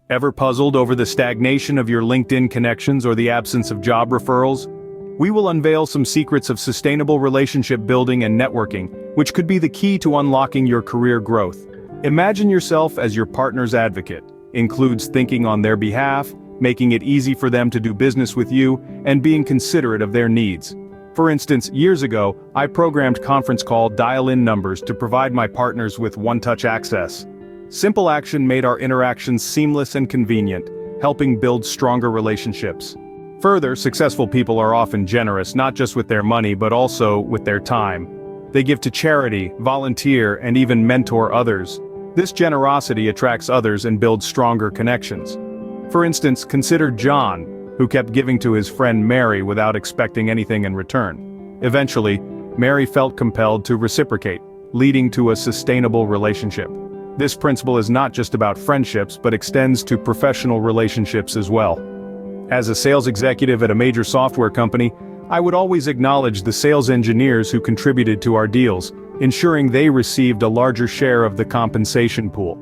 Ever puzzled over the stagnation of your LinkedIn connections or the absence of job referrals? We will unveil some secrets of sustainable relationship building and networking, which could be the key to unlocking your career growth. Imagine yourself as your partner's advocate. Includes thinking on their behalf, making it easy for them to do business with you, and being considerate of their needs. For instance, years ago, I programmed conference call dial-in numbers to provide my partners with one-touch access. Simple action made our interactions seamless and convenient, helping build stronger relationships. Further, successful people are often generous not just with their money but also with their time. They give to charity, volunteer, and even mentor others. This generosity attracts others and builds stronger connections. For instance, consider John, who kept giving to his friend Mary without expecting anything in return. Eventually, Mary felt compelled to reciprocate, leading to a sustainable relationship. This principle is not just about friendships but extends to professional relationships as well. As a sales executive at a major software company, I would always acknowledge the sales engineers who contributed to our deals, ensuring they received a larger share of the compensation pool.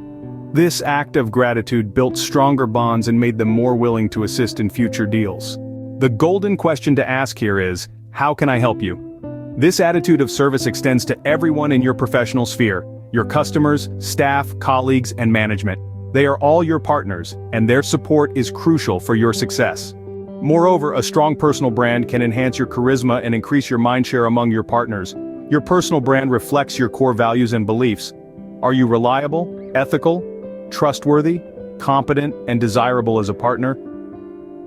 This act of gratitude built stronger bonds and made them more willing to assist in future deals. The golden question to ask here is, how can I help you? This attitude of service extends to everyone in your professional sphere, your customers, staff, colleagues, and management. They are all your partners, and their support is crucial for your success. Moreover, a strong personal brand can enhance your charisma and increase your mindshare among your partners. Your personal brand reflects your core values and beliefs. Are you reliable, ethical, trustworthy, competent, and desirable as a partner?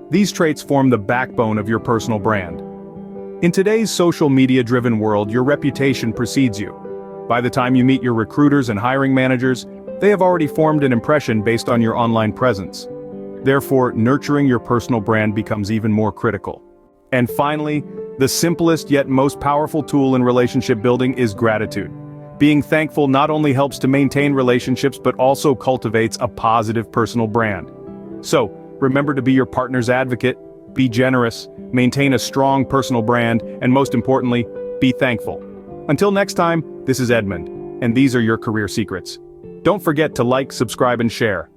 These traits form the backbone of your personal brand. In today's social media-driven world, your reputation precedes you. By the time you meet your recruiters and hiring managers, they have already formed an impression based on your online presence. Therefore, nurturing your personal brand becomes even more critical. And finally, the simplest yet most powerful tool in relationship building is gratitude. Being thankful not only helps to maintain relationships but also cultivates a positive personal brand. So, remember to be your partner's advocate, be generous, maintain a strong personal brand, and most importantly, be thankful. Until next time, this is Edmund, and these are your career secrets. Don't forget to like, subscribe, and share.